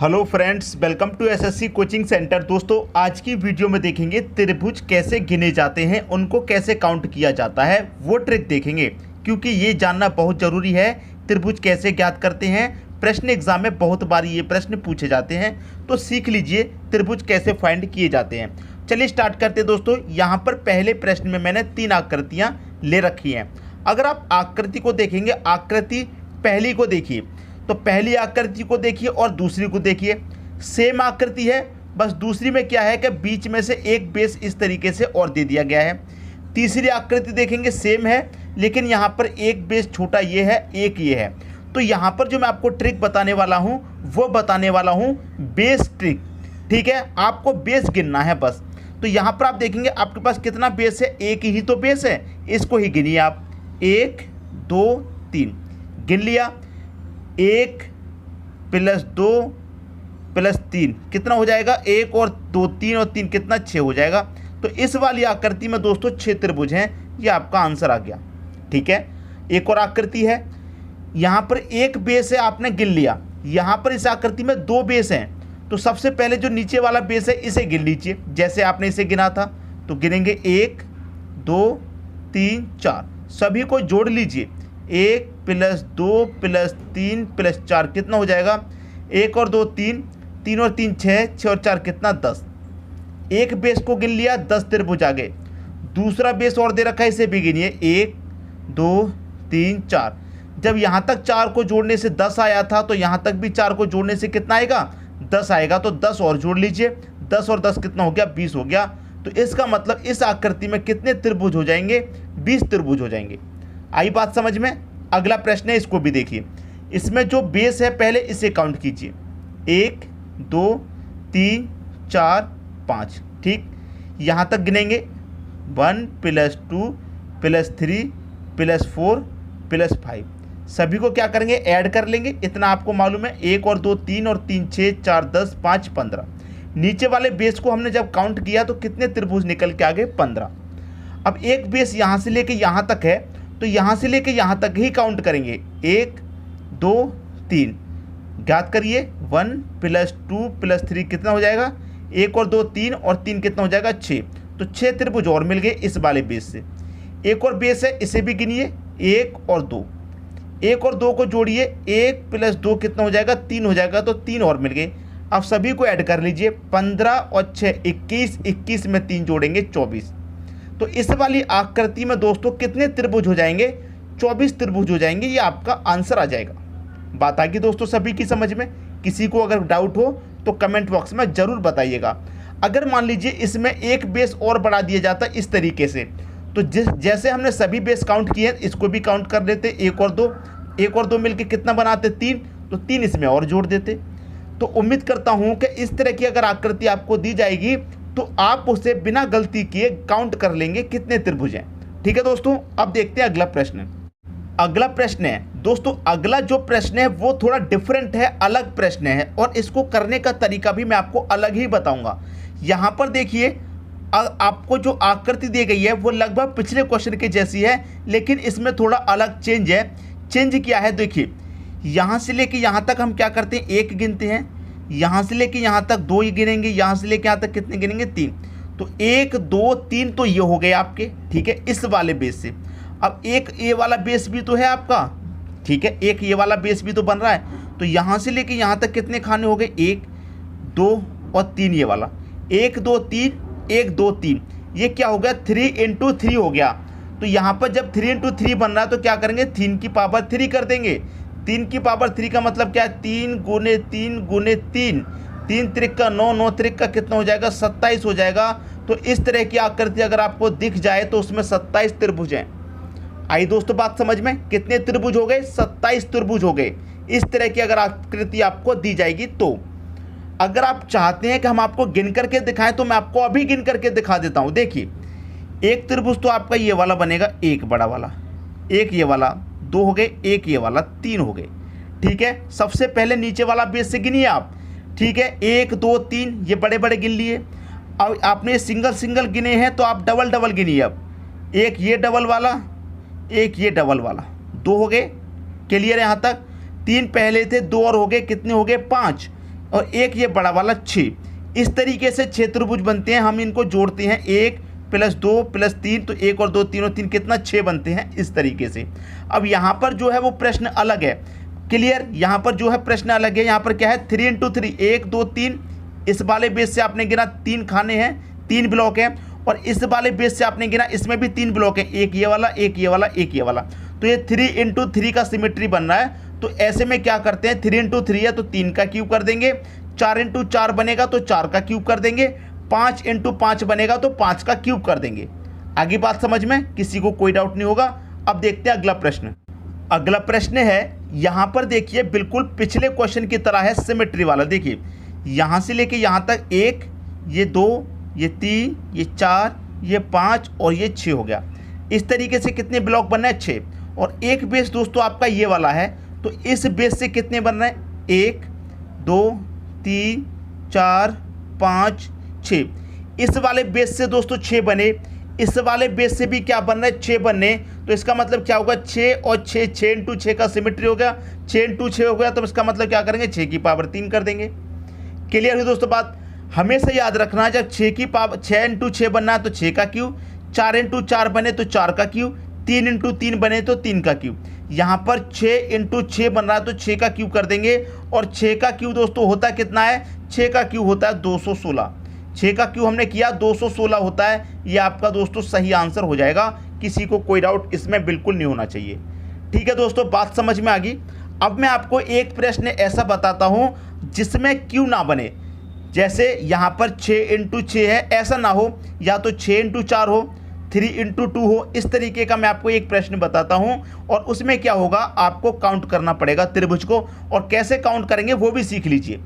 Hello friends, welcome to SSC coaching centre. दोस्तों, आज की वीडियो में देखेंगे त्रिभुज कैसे गिने जाते हैं, उनको कैसे काउंट किया जाता है, वो ट्रिक देखेंगे, क्योंकि ये जानना बहुत ज़रूरी है। त्रिभुज कैसे ज्ञात करते हैं, प्रश्न एग्जाम में बहुत बार ये प्रश्न पूछे जाते हैं, तो सीख लीजिए त्रिभुज कैसे फाइंड किए जाते हैं। चलिए स्टार्ट करते हैं दोस्तों। यहाँ पर पहले प्रश्न में मैंने 3 आकृतियाँ ले रखी हैं। अगर आप आकृति को देखेंगे, आकृति पहली को देखिए, तो पहली आकृति को देखिए और दूसरी को देखिए, सेम आकृति है, बस दूसरी में क्या है कि बीच में से एक बेस इस तरीके से और दे दिया गया है। तीसरी आकृति देखेंगे, सेम है, लेकिन यहाँ पर एक बेस छोटा ये है, एक ये है। तो यहाँ पर जो मैं आपको ट्रिक बताने वाला हूँ वो बताने वाला हूँ बेस ट्रिक। ठीक है, आपको बेस गिनना है बस। तो यहाँ पर आप देखेंगे आपके पास कितना बेस है, एक ही तो बेस है, इसको ही गिनिए आप। 1 2 3 गिन लिया। 1 + 2 + 3 कितना हो जाएगा, 1 और 2 3 और 3 कितना, 6 हो जाएगा। तो इस वाली आकृति में दोस्तों 6 त्रिभुज हैं, ये आपका आंसर आ गया। ठीक है, एक और आकृति है, यहाँ पर एक बेस है, आपने गिन लिया। यहाँ पर इस आकृति में 2 बेस हैं, तो सबसे पहले जो नीचे वाला बेस है इसे गिन लीजिए, जैसे आपने इसे गिना था। तो गिनेंगे 1 2 3 4, सभी को जोड़ लीजिए। 1 + 2 + 3 + 4 कितना हो जाएगा, 1 और 2 3, 3 और 3 6, 6 और 4 कितना, 10। एक बेस को गिन लिया, 10 त्रिभुज आ गए। दूसरा बेस और दे रखा है, इसे भी गिनिए। 1 2 3 4, जब यहाँ तक 4 को जोड़ने से 10 आया था, तो यहाँ तक भी 4 को जोड़ने से कितना आएगा, 10 आएगा। तो 10 और जोड़ लीजिए, 10 और 10 कितना हो गया, 20 हो गया। तो इसका मतलब इस आकृति में कितने त्रिभुज हो जाएंगे, 20 त्रिभुज हो जाएंगे। आई बात समझ में। अगला प्रश्न है, इसको भी देखिए। इसमें जो बेस है पहले इसे काउंट कीजिए। 1 2 3 4 5, ठीक। यहाँ तक गिनेंगे। 1 + 2 + 3 + 4 + 5, सभी को क्या करेंगे, ऐड कर लेंगे। इतना आपको मालूम है, 1 और 2 3 और 3 6 4 10 5 15। नीचे वाले बेस को हमने जब काउंट किया तो कितने त्रिभुज निकल के आ गए, 15। अब एक बेस यहाँ से लेके यहाँ तक है, तो यहाँ से लेके यहाँ तक ही काउंट करेंगे। 1 2 3 ज्ञात करिए। 1 + 2 + 3 कितना हो जाएगा, 1 और 2 3 और 3 कितना हो जाएगा, 6। तो 6 त्रिभुज और मिल गए इस वाले बेस से। एक और बेस है, इसे भी गिनिए। 1 और 2, 1 और 2 को जोड़िए। 1 + 2 कितना हो जाएगा, 3 हो जाएगा। तो 3 और मिल गए। अब सभी को ऐड कर लीजिए। 15 और 6 21, 21 में 3 जोड़ेंगे 24। तो इस वाली आकृति में दोस्तों कितने त्रिभुज हो जाएंगे, 24 त्रिभुज हो जाएंगे। ये आपका आंसर आ जाएगा। बात आ गई दोस्तों सभी की समझ में। किसी को अगर डाउट हो तो कमेंट बॉक्स में ज़रूर बताइएगा। अगर मान लीजिए इसमें एक बेस और बढ़ा दिया जाता इस तरीके से, तो जैसे हमने सभी बेस काउंट किए, इसको भी काउंट कर लेते। 1 और 2, 1 और 2 मिलकर कितना बनाते, 3। तो 3 इसमें और जोड़ देते। तो उम्मीद करता हूँ कि इस तरह की अगर आकृति आपको दी जाएगी तो आप उसे बिना गलती किए काउंट कर लेंगे कितने त्रिभुज हैं। ठीक है दोस्तों, अब देखते हैं अगला प्रश्न। अगला प्रश्न है दोस्तों, अगला जो प्रश्न है वो थोड़ा डिफरेंट है, अलग प्रश्न है, और इसको करने का तरीका भी मैं आपको अलग ही बताऊंगा। यहाँ पर देखिए, आपको जो आकृति दी गई है वो लगभग पिछले क्वेश्चन के जैसी है, लेकिन इसमें थोड़ा अलग चेंज है। चेंज क्या है, देखिए। यहाँ से लेके यहाँ तक हम क्या करते हैं, 1 गिनते हैं। यहाँ से लेके यहाँ तक 2 ही गिनेंगे। यहाँ से लेके यहाँ तक कितने गिनेंगे, 3। तो 1 2 3 तो ये हो गए आपके, ठीक है, इस वाले बेस से। अब एक ये वाला बेस भी तो है आपका, ठीक है, एक ये वाला बेस भी तो बन रहा है। तो यहाँ से लेके यहाँ तक कितने खाने हो गए, 1 2 और 3 ये वाला। 1 2 3 1 2 3, ये क्या हो गया, 3 × 3 हो गया। तो यहाँ पर जब 3 × 3 बन रहा है तो क्या करेंगे, 3 की पावर 3 कर देंगे। 3 की पावर 3 का मतलब क्या है, 3 × 3 × 3, 3 त्रिक का 9, 9 त्रिक का कितना हो जाएगा, 27 हो जाएगा। तो इस तरह की आकृति अगर आपको दिख जाए तो उसमें 27 त्रिभुज हैं। आई दोस्तों बात समझ में, कितने त्रिभुज हो गए, 27 त्रिभुज हो गए। इस तरह की अगर आकृति आपको दी जाएगी तो अगर आप चाहते हैं कि हम आपको गिन करके दिखाएं तो मैं आपको अभी गिन करके दिखा देता हूं। देखिए, एक त्रिभुज तो आपका ये वाला बनेगा, एक बड़ा वाला, एक ये वाला, 2 हो गए, एक ये वाला, 3 हो गए। ठीक है, सबसे पहले नीचे वाला बेस से गिनिए आप। ठीक है, 1 2 3 ये बड़े बड़े गिन लिए। अब आपने सिंगल सिंगल गिने हैं तो आप डबल डबल गिनिए। अब एक ये डबल वाला, एक ये डबल वाला, 2 हो गए। क्लियर है यहाँ तक। 3 पहले थे, 2 और हो गए, कितने हो गए, 5। और एक ये बड़ा वाला 6। इस तरीके से 6 त्रिभुज बनते हैं। हम इनको जोड़ते हैं 1 + 2 + 3, तो 1 और 2 3 और 3 कितना 6 बनते हैं इस तरीके से। अब यहाँ पर जो है वो प्रश्न अलग है। क्लियर, यहाँ पर जो है प्रश्न अलग है। यहाँ पर क्या है 3 × 3, 1 2 3। इस वाले बेस से आपने गिना 3 खाने हैं, 3 ब्लॉक हैं, और इस वाले बेस से आपने गिना इसमें भी 3 ब्लॉक हैं, एक ये वाला, एक ये वाला, एक ये वाला। तो ये 3 × 3 का सिमेट्री बन रहा है। तो ऐसे में क्या करते हैं 3 × 3 है तो 3 का क्यूब कर देंगे, 4 × 4 बनेगा तो 4 का क्यूब कर देंगे, 5 × 5 बनेगा तो 5 का क्यूब कर देंगे। आगे बात समझ में किसी को कोई डाउट नहीं होगा। अब देखते हैं अगला प्रश्न। अगला प्रश्न है, यहाँ पर देखिए बिल्कुल पिछले क्वेश्चन की तरह है, सिमेट्री वाला। देखिए यहाँ से लेके यहाँ तक 1, ये 2, ये 3, ये 4, ये 5 और ये 6 हो गया। इस तरीके से कितने ब्लॉक बनना है 6। और एक बेस दोस्तों आपका ये वाला है, तो इस बेस से कितने बन रहे हैं 1 2 3 4 5 6। इस वाले बेस से दोस्तों 6 बने, इस वाले बेस से भी क्या बन रहा है 6 बनने। तो इसका मतलब क्या होगा 6 और 6, 6 × 6 का सिमेट्री हो गया, 6 × 6 हो गया। तो इसका मतलब क्या करेंगे 6 की पावर 3 कर देंगे। क्लियर हुई दोस्तों बात। हमेशा याद रखना है जब 6 × 6 बनना है तो 6 का क्यूब, 4 × 4 बने तो 4 का क्यूब, 3 × 3 बने तो 3 का क्यूब। यहाँ पर 6 × 6 बन रहा है तो 6 का क्यूब कर देंगे। और 6 का क्यूब दोस्तों होता कितना है, 6 का क्यूब होता है 216। 6 का क्यूब हमने किया 216 होता है। ये आपका दोस्तों सही आंसर हो जाएगा, किसी को कोई डाउट इसमें बिल्कुल नहीं होना चाहिए। ठीक है दोस्तों, बात समझ में आ गई। अब मैं आपको एक प्रश्न ऐसा बताता हूँ जिसमें क्यू ना बने। जैसे यहाँ पर 6 × 6 है, ऐसा ना हो, या तो 6 × 4 हो, 3 × 2 हो। इस तरीके का मैं आपको एक प्रश्न बताता हूँ और उसमें क्या होगा आपको काउंट करना पड़ेगा त्रिभुज को, और कैसे काउंट करेंगे वो भी सीख लीजिए।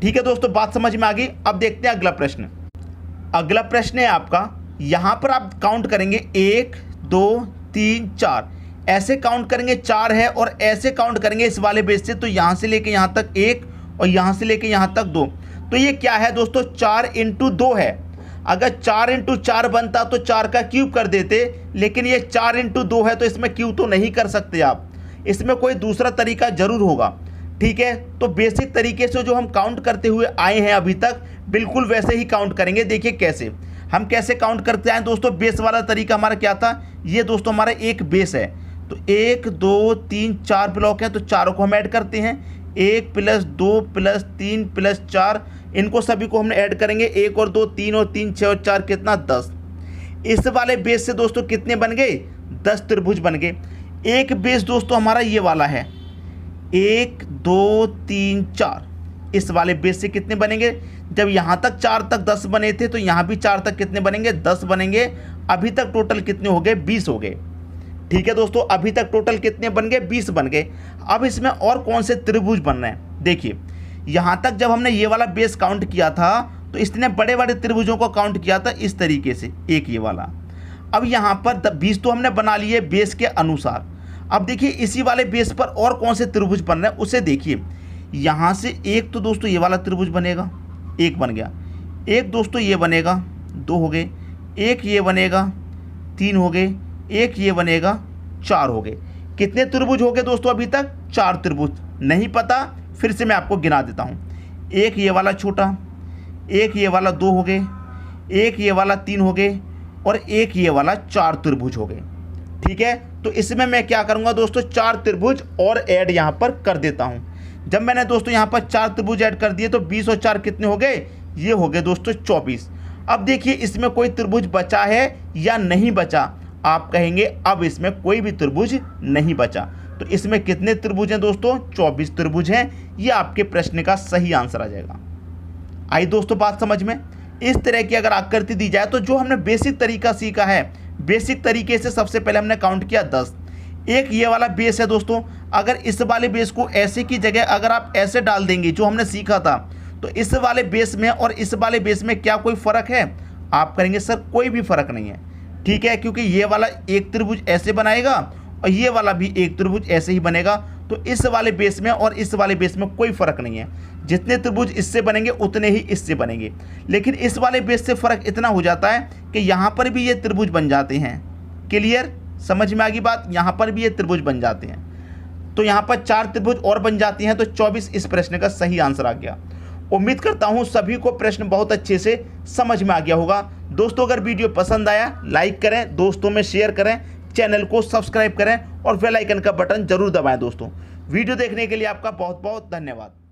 ठीक है दोस्तों, बात समझ में आ गई। अब देखते हैं अगला प्रश्न। अगला प्रश्न है आपका, यहाँ पर आप काउंट करेंगे 1 2 3 4, ऐसे काउंट करेंगे 4 है, और ऐसे काउंट करेंगे इस वाले बेस से, तो यहाँ से लेके यहाँ तक 1 और यहाँ से लेके यहाँ तक 2। तो ये क्या है दोस्तों 4 × 2 है। अगर 4 × 4 बनता तो 4 का क्यूब कर देते, लेकिन ये 4 × 2 है तो इसमें क्यूब तो नहीं कर सकते आप, इसमें कोई दूसरा तरीका जरूर होगा। ठीक है, तो बेसिक तरीके से जो हम काउंट करते हुए आए हैं अभी तक, बिल्कुल वैसे ही काउंट करेंगे। देखिए कैसे हम कैसे काउंट करते आए दोस्तों। बेस वाला तरीका हमारा क्या था, ये दोस्तों हमारा एक बेस है, तो 1 2 3 4 ब्लॉक है, तो चारों को हम ऐड करते हैं, 1 + 2 + 3 + 4, इनको सभी को हमने ऐड करेंगे, 1 और 2 3 और 3 6 और 4 कितना 10। इस वाले बेस से दोस्तों कितने बन गए 10 त्रिभुज बन गए। एक बेस दोस्तों हमारा ये वाला है, 1 2 3 4, इस वाले बेस से कितने बनेंगे, जब यहाँ तक 4 तक 10 बने थे तो यहाँ भी 4 तक कितने बनेंगे 10 बनेंगे। अभी तक टोटल कितने हो गए 20 हो गए। ठीक है दोस्तों, अभी तक टोटल कितने बन गए 20 बन गए। अब इसमें और कौन से त्रिभुज बन रहे हैं, देखिए यहाँ तक जब हमने ये वाला बेस काउंट किया था तो इसने बड़े बड़े त्रिभुजों को काउंट किया था इस तरीके से, एक ये वाला। अब यहाँ पर 20 तो हमने बना लिए बेस के अनुसार। अब देखिए इसी वाले बेस पर और कौन से त्रिभुज बन रहे हैं उसे देखिए। यहाँ से एक तो दोस्तों ये वाला त्रिभुज बनेगा, एक बन गया, एक दोस्तों ये बनेगा 2 हो गए, एक ये बनेगा 3 हो गए, एक ये बनेगा 4 हो गए। कितने त्रिभुज हो गए दोस्तों अभी तक 4 त्रिभुज। नहीं पता फिर से मैं आपको गिना देता हूँ। एक ये वाला छोटा, एक ये वाला 2 हो गए, एक ये वाला 3 हो गए, और एक ये वाला 4 त्रिभुज हो गए। ठीक है, तो इसमें मैं क्या करूँगा दोस्तों 4 त्रिभुज और ऐड यहाँ पर कर देता हूँ। जब मैंने दोस्तों यहाँ पर 4 त्रिभुज ऐड कर दिए तो 20 और 4 कितने हो गए, ये हो गए दोस्तों 24। अब देखिए इसमें कोई त्रिभुज बचा है या नहीं बचा। आप कहेंगे अब इसमें कोई भी त्रिभुज नहीं बचा, तो इसमें कितने त्रिभुज हैं दोस्तों 24 त्रिभुज हैं। ये आपके प्रश्न का सही आंसर आ जाएगा। आई दोस्तों बात समझ में। इस तरह की अगर आकृति दी जाए तो जो हमने बेसिक तरीका सीखा है, बेसिक तरीके से सबसे पहले हमने काउंट किया 10। एक ये वाला बेस है दोस्तों, अगर इस वाले बेस को ऐसे की जगह अगर आप ऐसे डाल देंगे जो हमने सीखा था, तो इस वाले बेस में और इस वाले बेस में क्या कोई फ़र्क है। आप करेंगे सर कोई भी फ़र्क नहीं है। ठीक है, क्योंकि ये वाला एक त्रिभुज ऐसे बनाएगा और ये वाला भी एक त्रिभुज ऐसे ही बनेगा, तो इस वाले बेस में और इस वाले बेस में कोई फ़र्क नहीं है। जितने त्रिभुज इससे बनेंगे उतने ही इससे बनेंगे, लेकिन इस वाले बेस से फ़र्क इतना हो जाता है कि यहाँ पर भी ये त्रिभुज बन जाते हैं। क्लियर, समझ में आ गई बात। यहाँ पर भी ये त्रिभुज बन जाते हैं, तो यहाँ पर 4 त्रिभुज और बन जाती हैं, तो 24 इस प्रश्न का सही आंसर आ गया। उम्मीद करता हूं सभी को प्रश्न बहुत अच्छे से समझ में आ गया होगा। दोस्तों अगर वीडियो पसंद आया लाइक करें, दोस्तों में शेयर करें, चैनल को सब्सक्राइब करें और बेल आइकन का बटन जरूर दबाएं। दोस्तों वीडियो देखने के लिए आपका बहुत बहुत धन्यवाद।